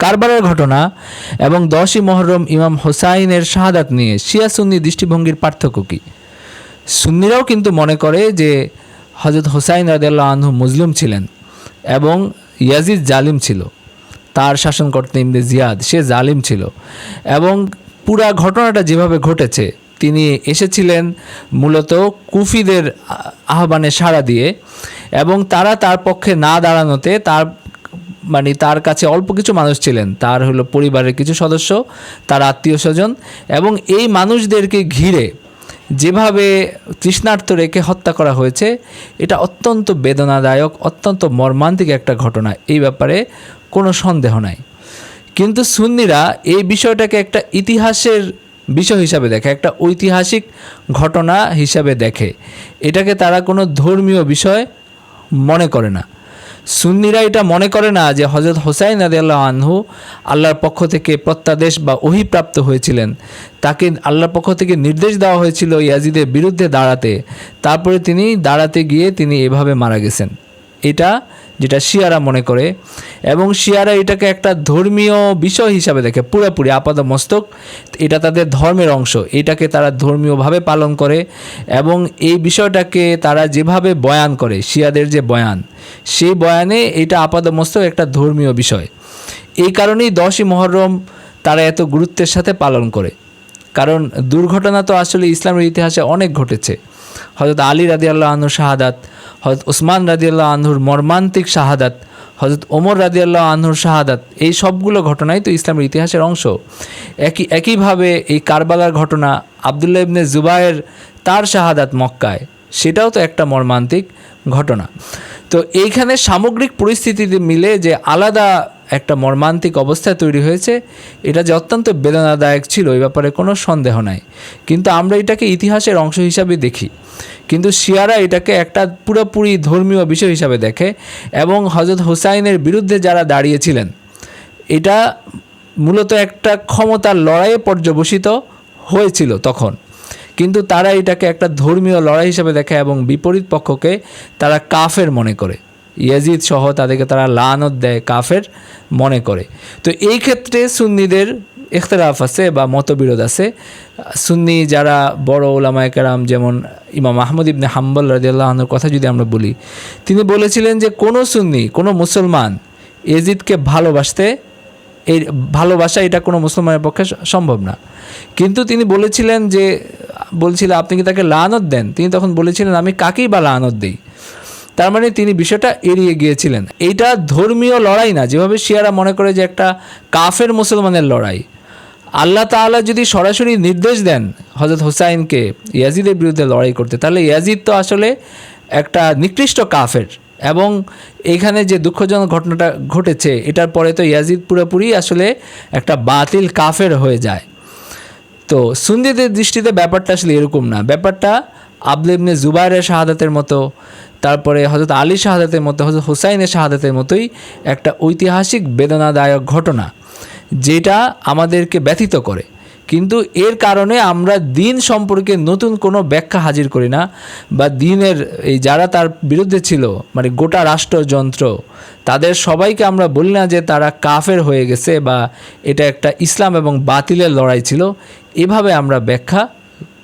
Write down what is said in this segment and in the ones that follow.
কারবারের ঘটনা এবং 10ই মুহররম ইমাম হোসাইনের শাহাদাত নিয়ে শিয়া সুন্নি দৃষ্টিভঙ্গির পার্থক্য কী? সুন্নিরাও কিন্তু মনে করে যে হযরত হোসাইন রাদিয়াল্লাহু আনহু মুজলুম ছিলেন এবং ইয়াজিদ জালিম ছিল, তার শাসনকর্তা ইবনে জিয়াদ সে জালিম ছিল, এবং পুরা ঘটনাটা যেভাবে ঘটেছে তিনি এসেছিলেন মূলত কুফিদের আহ্বানে সাড়া দিয়ে, এবং তারা তার পক্ষে না দাঁড়ানোতে তার কাছে অল্প কিছু মানুষ ছিলেন, তার হলো পরিবারের কিছু সদস্য, তার আত্মীয় স্বজন, এবং এই মানুষদেরকে ঘিরে যেভাবে তৃষ্ণার্ত রেখে হত্যা করা হয়েছে এটা অত্যন্ত বেদনাদায়ক, অত্যন্ত মর্মান্তিক একটা ঘটনা, এই ব্যাপারে কোনো সন্দেহ নাই। কিন্তু সুন্নিরা এই বিষয়টাকে একটা ইতিহাসের বিষয় হিসাবে দেখে, একটা ঐতিহাসিক ঘটনা হিসাবে দেখে, এটাকে তারা কোনো ধর্মীয় বিষয় মনে করে না। সুন্নিরা এটা মনে করে না যে হযরত হোসাইন রাদিয়াল্লাহু আনহু আল্লাহর পক্ষ থেকে প্রত্যাদেশ বা ওহীপ্রাপ্ত হয়েছিলেন, তাকে আল্লাহর পক্ষ থেকে নির্দেশ দেওয়া হয়েছিল ইয়াজিদের বিরুদ্ধে দাঁড়াতে, তারপরে তিনি দাঁড়াতে গিয়ে তিনি এভাবে মারা গেছেন, এটা যেটা শিয়ারা মনে করে। এবং শিয়ারা এটাকে একটা ধর্মীয় বিষয় হিসাবে দেখে পুরোপুরি আপাদমস্তক, এটা তাদের ধর্মের অংশ, এটাকে তারা ধর্মীয়ভাবে পালন করে, এবং এই বিষয়টাকে তারা যেভাবে বয়ান করে, শিয়াদের যে বয়ান, সেই বয়ানে এটা আপাদমস্তক একটা ধর্মীয় বিষয়। এই কারণেই 10ই মুহররম তারা এত গুরুত্বের সাথে পালন করে, কারণ দুর্ঘটনা তো আসলে ইসলামের ইতিহাসে অনেক ঘটেছে। হযরত আলী রাদিয়াল্লাহু আনহুর শাহাদাত, হযরত উসমান রাদিয়াল্লাহু আনহুর মর্মান্তিক শাহাদাত, হযরত ওমর রাদিয়াল্লাহু আনহুর শাহাদাত, এই সবগুলো ঘটনাই তো ইসলামের ইতিহাসের অংশ। একইভাবে এই কারবালার ঘটনা, আবদুল্লাহ ইবনে জুবায়ের তার শাহাদাত মক্কায়, সেটাও তো একটা মর্মান্তিক ঘটনা। তো এইখানে সামগ্রিক পরিস্থিতিতে মিলে যে আলাদা একটা মর্মান্তিক অবস্থা তৈরি হয়েছে, এটা যে অত্যন্ত বেদনাদায়ক ছিল এই ব্যাপারে কোনো সন্দেহ নাই। কিন্তু আমরা এটাকে ইতিহাসের অংশ হিসাবে দেখি, কিন্তু শিয়ারা এটাকে একটা পুরোপুরি ধর্মীয় বিষয় হিসাবে দেখে, এবং হযরত হোসাইনের বিরুদ্ধে যারা দাঁড়িয়েছিলেন এটা মূলত একটা ক্ষমতার লড়াইয়ে পর্যবসিত হয়েছিল তখন, কিন্তু তারা এটাকে একটা ধর্মীয় লড়াই হিসাবে দেখে এবং বিপরীত পক্ষকে তারা কাফের মনে করে, ইয়াজিদ সহ তাদেরকে তারা লানত দেয়, কাফের মনে করে। তো এই ক্ষেত্রে সুন্নিদের ইখতিলাফ আছে বা মতবিরোধ আছে। সুন্নি যারা বড় উলামায়ে কেরাম, যেমন ইমাম আহমদ ইবনে হাম্বল রাদিয়াল্লাহু আনহুর কথা যদি আমরা বলি, তিনি বলেছিলেন যে কোনো সুন্নি, কোনো মুসলমান ইয়াজিদকে ভালোবাসা এটা কোনো মুসলমানের পক্ষে সম্ভব না। কিন্তু তিনি বলেছিলেন আপনি কি তাকে লানত দেন? তিনি তখন বলেছিলেন আমি কাকেই বা লানত দেই। তার মানে তিনি বিষয়টা এড়িয়ে গিয়েছিলেন। এইটা ধর্মীয় লড়াই না, যেভাবে শিয়ারা মনে করে যে একটা কাফের মুসলমানের লড়াই। আল্লাহ তাআলা যদি সরাসরি নির্দেশ দেন হযরত হোসাইনকে ইয়াজিদের বিরুদ্ধে লড়াই করতে, তাহলে ইয়াজিদ তো আসলে একটা নিকৃষ্ট কাফের, এবং এইখানে যে দুঃখজনক ঘটনাটা ঘটেছে এটার পরে তো ইয়াজিদ পুরোপুরি আসলে একটা বাতিল কাফের হয়ে যায়। তো সুন্নিদের দৃষ্টিতে ব্যাপারটা আসলে এরকম না, ব্যাপারটা আবদুল্লাহ ইবনে জুবায়েরের শাহাদাতের মতো, তারপরে হযরত আলী শাহাদাতের মতো, হযরত হোসাইনের শাহাদাতের মতোই একটা ঐতিহাসিক বেদনাদায়ক ঘটনা, যেটা আমাদেরকে ব্যথিত করে। কিন্তু এর কারণে আমরা দিন সম্পর্কে নতুন কোনো ব্যাখ্যা হাজির করি না, বা দিনের এই যারা তার বিরুদ্ধে ছিল, মানে গোটা রাষ্ট্রযন্ত্র, তাদের সবাইকে আমরা বলি না যে তারা কাফের হয়ে গেছে বা এটা একটা ইসলাম এবং বাতিলের লড়াই ছিল, এভাবে আমরা ব্যাখ্যা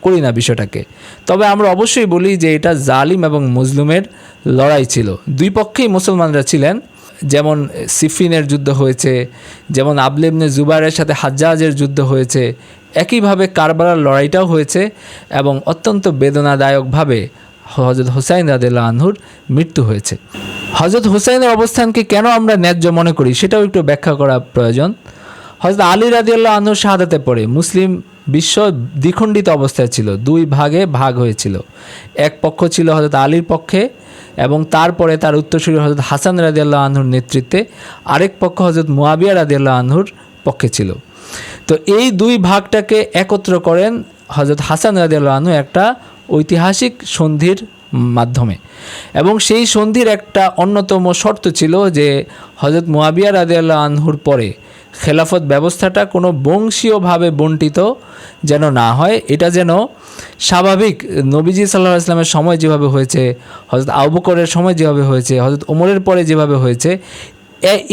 করি না বিষয়টাকে। তবে আমরা অবশ্যই বলি যে এটা জালিম এবং মজলুমের লড়াই ছিল, দুই পক্ষেই মুসলমানরা ছিলেন। যেমন সিফিনের যুদ্ধ হয়েছে, যেমন আবদুল্লাহ ইবনে জুবায়েরের সাথে হাজ্জাজের যুদ্ধ হয়েছে, একইভাবে কারবালার লড়াইটাও হয়েছে, এবং অত্যন্ত বেদনাদায়কভাবে হযরত হোসাইন রাদিয়াল্লাহু আনহুর মৃত্যু হয়েছে। হযরত হোসাইনের অবস্থানকে কেন আমরা ন্যায্য মনে করি সেটাও একটু ব্যাখ্যা করা প্রয়োজন। হযরত আলী রাদিয়াল্লাহু আনহুর শাহাদাতের পরে মুসলিম বিশ্ব দ্বিখণ্ডিত অবস্থায় ছিল, দুই ভাগে ভাগ হয়েছিল। এক পক্ষ ছিল হযরত আলীর পক্ষে, এবং তারপরে তার উত্তরসূরি হযরত হাসান রাদিয়াল্লাহু আনহুর নেতৃত্বে আরেক পক্ষ হযরত মুয়াবিয়া রাদিয়াল্লাহু আনহুর পক্ষে ছিল। তো এই দুই ভাগটাকে একত্র করেন হযরত হাসান রাদিয়াল্লাহু আনহু একটা ঐতিহাসিক সন্ধির মাধ্যমে, এবং সেই সন্ধির একটা অন্যতম শর্ত ছিল যে হযরত মুয়াবিয়া রাদিয়াল্লাহু আনহুর পরে খেলাফত ব্যবস্থাটা কোনো বংশীয়ভাবে বণ্টিত যেন না হয়, এটা যেন স্বাভাবিক নবীজি সাল্লাল্লাহু আলাইহি ওয়াসাল্লামের সময় যেভাবে হয়েছে, হযরত আবু বকরের সময় যেভাবে হয়েছে, হযরত ওমরের পরে যেভাবে হয়েছে,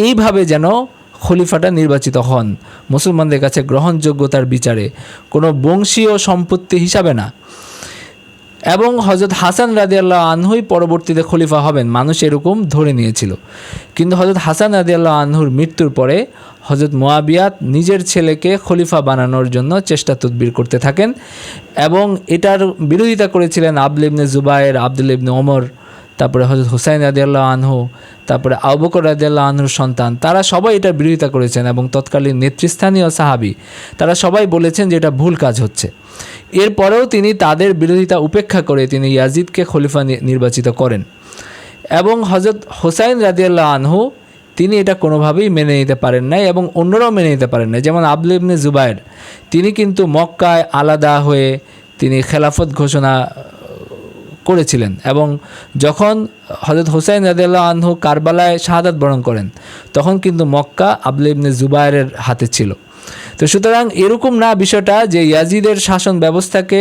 এইভাবে যেন খলিফাটা নির্বাচিত হন মুসলমানদের কাছে গ্রহণযোগ্যতার বিচারে, কোনো বংশীয় সম্পত্তি হিসাবে না। এবং হযরত হাসান রাদিয়াল্লাহু আনহুই পরবর্তীতে খলিফা হবেন, মানুষ এরকম ধরে নিয়েছিল। কিন্তু হযরত হাসান রাদিয়াল্লাহু আনহুর মৃত্যুর পরে হযরত মুয়াবিয়া নিজের ছেলেকে খলিফা বানানোর জন্য চেষ্টা তদবির করতে থাকেন এবং এটার বিরোধিতা করেছিলেন আবদুল্লাহ ইবনে জুবায়ের, আবদুল্লাহ ইবনে ওমর, তারপরে হযরত হুসাইন রাদিয়াল্লাহু আনহু, তারপরে আবু বকর রাদিয়াল্লাহু আনহুর সন্তান, তারা সবাই এটার বিরোধিতা করেছেন এবং তৎকালীন নেতৃস্থানীয় সাহাবী তারা সবাই বলেছেন যে এটা ভুল কাজ হচ্ছে। এরপরেও তিনি তাদের বিরোধিতা উপেক্ষা করে তিনি ইয়াজিদকে খলিফা নির্বাচিত করেন এবং হযরত হুসাইন রাদিয়াল্লাহু আনহু তিনি এটা কোনোভাবেই মেনে নিতে পারেন নাই এবং অন্যরাও মেনে নিতে পারেন নাই। যেমন আবদুল্লাহ ইবনে জুবায়ের, তিনি কিন্তু মক্কায় আলাদা হয়ে তিনি খেলাফত ঘোষণা করেছিলেন এবং যখন হযরত হুসাইন রাদিয়াল্লাহু আনহু কারবালায় শাহাদাত বরণ করেন তখন কিন্তু মক্কা আবদুল্লাহ ইবনে জুবায়েরের হাতে ছিল। তো সুতরাং এরকম না বিষয়টা যে ইয়াজিদের শাসন ব্যবস্থাকে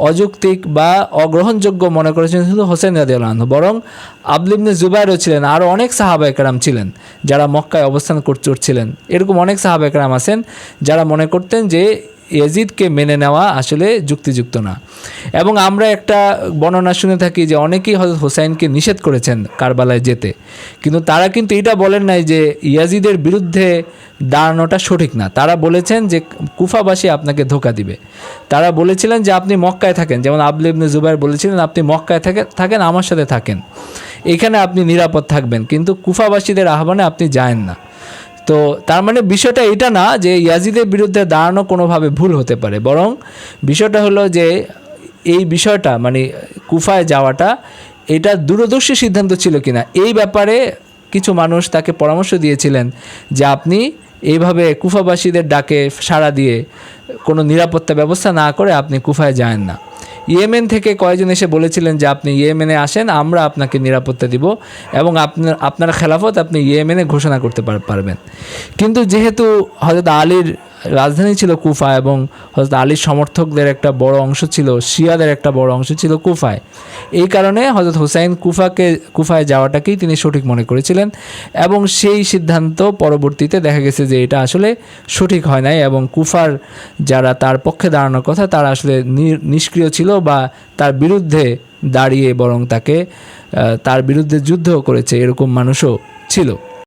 অযৌক্তিক বা অগ্রহণযোগ্য মনে করেছেন শুধু হোসেন রাদিয়াল্লাহু আনহু, বরং আবদুল্লাহ ইবনে জুবায়েরও ছিলেন, আরও অনেক সাহাবা একরাম ছিলেন যারা মক্কায় অবস্থান করছিলেন। এরকম অনেক সাহাবা একরাম আছেন যারা মনে করতেন যে ইয়াজিদকে মেনে নেওয়া আসলে যুক্তিযুক্ত না। এবং আমরা একটা বর্ণনা শুনে থাকি যে অনেকেই হযরত হোসাইনকে নিষেধ করেছেন কারবালায় যেতে, কিন্তু তারা কিন্তু এটা বলেন নাই যে ইয়াজিদের বিরুদ্ধে দাঁড়ানোটা সঠিক না। তারা বলেছেন যে কুফাবাসী আপনাকে ধোঁকা দিবে। তারা বলেছিলেন যে আপনি মক্কায় থাকেন, যেমন আবদুল্লাহ ইবনে জুবায়ের বলেছিলেন আপনি মক্কায় থাকেন, আমার সাথে থাকেন, এখানে আপনি নিরাপদ থাকবেন, কিন্তু কুফাবাসীদের আহ্বানে আপনি যায়েন না। তো তার মানে বিষয়টা এটা না যে ইয়াজিদের বিরুদ্ধে দাঁড়ানো কোনোভাবে ভুল হতে পারে, বরং বিষয়টা হলো যে এই বিষয়টা মানে কুফায় যাওয়াটা এটা দূরদর্শী সিদ্ধান্ত ছিল কিনা এই ব্যাপারে কিছু মানুষ তাকে পরামর্শ দিয়েছিলেন যে আপনি এইভাবে কুফাবাসীদের ডাকে সাড়া দিয়ে কোনো নিরাপত্তা ব্যবস্থা না করে আপনি কুফায় যায়েন না। ইয়েমেন থেকে কয়েকজন এসে বলেছিলেন যে আপনি ইয়েমেনে আসেন, আমরা আপনাকে নিরাপত্তা দিব এবং আপনার খেলাফত আপনি ইয়েমেনে ঘোষণা করতে পারবেন। কিন্তু যেহেতু হযরত আলীর রাজধানী ছিল কুফা এবং হযরত আলীর সমর্থকদের একটা বড় অংশ ছিল, শিয়াদের একটা বড় অংশ ছিল কুফায়, এই কারণে হযরত হুসাইন কুফায় যাওয়াটাকেই তিনি সঠিক মনে করেছিলেন এবং সেই সিদ্ধান্ত পরবর্তীতে দেখা গেছে যে এটা আসলে সঠিক হয় নাই এবং কুফার যারা তার পক্ষে দাঁড়ানোর কথা তারা আসলে নিষ্ক্রিয় ছিল বা তার বিরুদ্ধে দাঁড়িয়ে বরং তার বিরুদ্ধে যুদ্ধ করেছে এরকম মানুষও ছিল।